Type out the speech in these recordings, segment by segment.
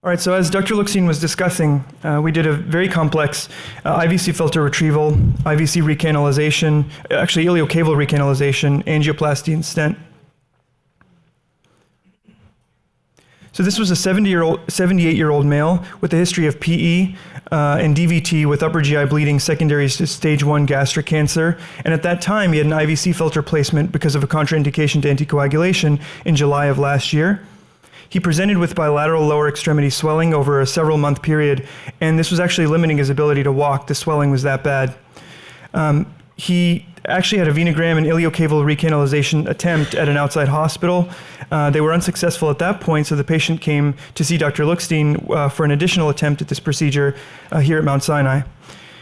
All right, so as Dr. Luxine was discussing, we did a very complex IVC filter retrieval, IVC recanalization, actually iliocaval recanalization, angioplasty, and stent. So this was a 78-year-old male with a history of PE and DVT with upper GI bleeding secondary to stage 1 gastric cancer. And at that time, he had an IVC filter placement because of a contraindication to anticoagulation in July of last year. He presented with bilateral lower extremity swelling over a several-month period, and this was actually limiting his ability to walk. The swelling was that bad. He actually had a venogram and iliocaval recanalization attempt at an outside hospital. They were unsuccessful at that point, so the patient came to see Dr. Luxine for an additional attempt at this procedure here at Mount Sinai.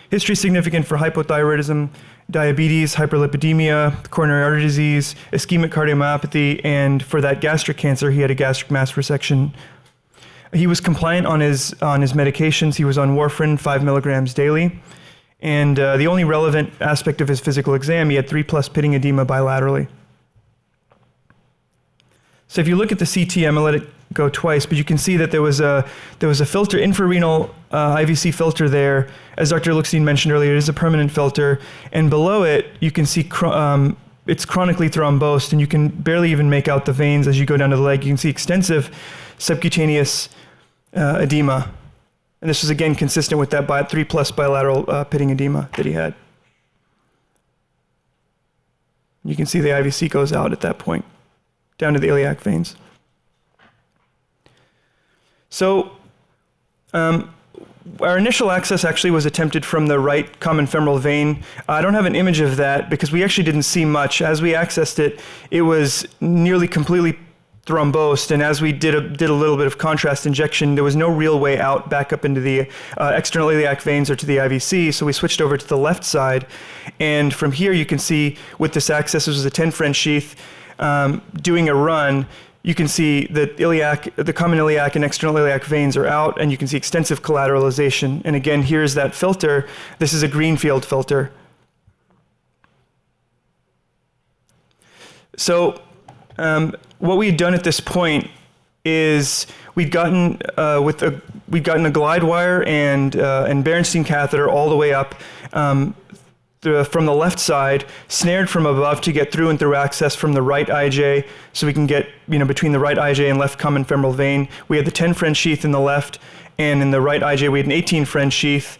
History significant for hypothyroidism, diabetes, hyperlipidemia, coronary artery disease, ischemic cardiomyopathy, and for that gastric cancer, he had a gastric mass resection. He was compliant on his medications. He was on warfarin, 5 milligrams daily. And the only relevant aspect of his physical exam, he had 3+ pitting edema bilaterally. So if you look at the CT, I'm going to let it go twice, but you can see that there was a filter, infrarenal IVC filter there. As Dr. Luxine mentioned earlier, it is a permanent filter. And below it, you can see it's chronically thrombosed, and you can barely even make out the veins as you go down to the leg. You can see extensive subcutaneous edema. And this was, again, consistent with that 3+ bilateral pitting edema that he had. You can see the IVC goes out at that point, down to the iliac veins. So our initial access actually was attempted from the right common femoral vein. I don't have an image of that because we actually didn't see much. As we accessed it, it was nearly completely thrombosed, and as we did a little bit of contrast injection, there was no real way out back up into the external iliac veins or to the IVC, so we switched over to the left side. And from here you can see with this access, this was a 10 French sheath, doing a run, you can see that the common iliac and external iliac veins are out, and you can see extensive collateralization. And again, here's that filter. This is a greenfield filter. So what we had done at this point is we'd gotten a glide wire and Berenstein catheter all the way up from the left side, snared from above to get through and through access from the right IJ, so we can get between the right IJ and left common femoral vein. We had the 10 French sheath in the left, and in the right IJ we had an 18 French sheath.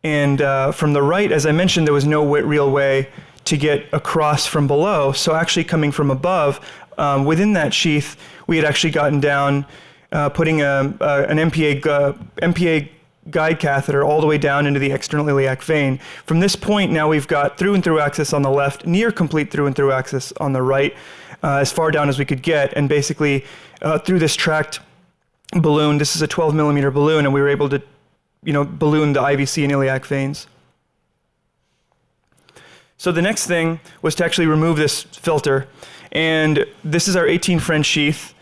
And from the right, as I mentioned, there was no real way to get across from below. So actually coming from above, within that sheath, we had actually gotten down, putting an MPA guide catheter all the way down into the external iliac vein. From this point, now we've got through and through access on the left, near complete through and through access on the right, as far down as we could get. And basically, through this tracked balloon, this is a 12 millimeter balloon, and we were able to, balloon the IVC and iliac veins. So the next thing was to actually remove this filter. And this is our 18 French sheath,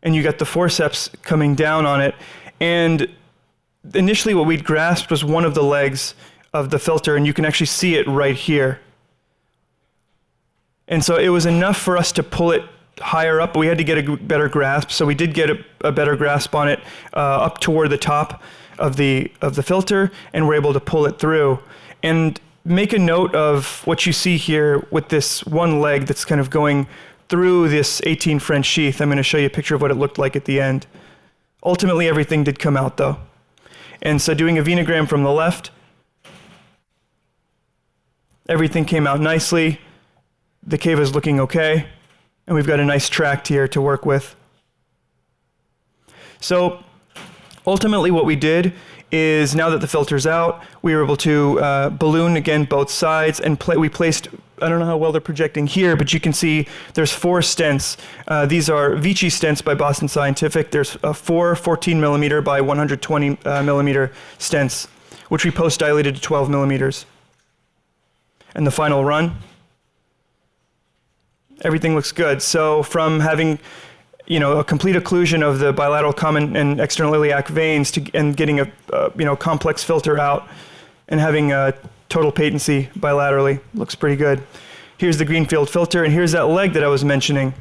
and you got the forceps coming down on it. And initially what we'd grasped was one of the legs of the filter, and you can actually see it right here. And so it was enough for us to pull it higher up. We had to get a better grasp, so we did get a better grasp on it up toward the top of the filter, and we're able to pull it through. And make a note of what you see here with this one leg that's kind of going through this 18 French sheath. I'm going to show you a picture of what it looked like at the end. Ultimately, everything did come out, though. And so doing a venogram from the left, everything came out nicely. The cava is looking okay, and we've got a nice tract here to work with. So ultimately what we did is, now that the filter's out, we were able to balloon again both sides, and we placed, I don't know how well they're projecting here, but you can see there's 4 stents. These are Vici stents by Boston Scientific. There's 4 14 millimeter by 120 millimeter stents, which we post-dilated to 12 millimeters. And the final run, everything looks good. So from having a complete occlusion of the bilateral common and external iliac veins and getting a complex filter out and having a total patency bilaterally, looks pretty good. Here's the greenfield filter, and here's that leg that I was mentioning.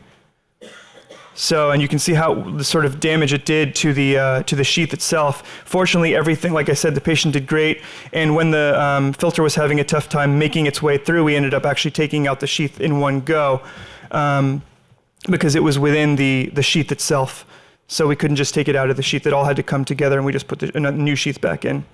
So, and you can see how the sort of damage it did to the sheath itself. Fortunately, everything, like I said, the patient did great. And when the filter was having a tough time making its way through, we ended up actually taking out the sheath in one go because it was within the sheath itself. So we couldn't just take it out of the sheath. It all had to come together, and we just put the new sheath back in.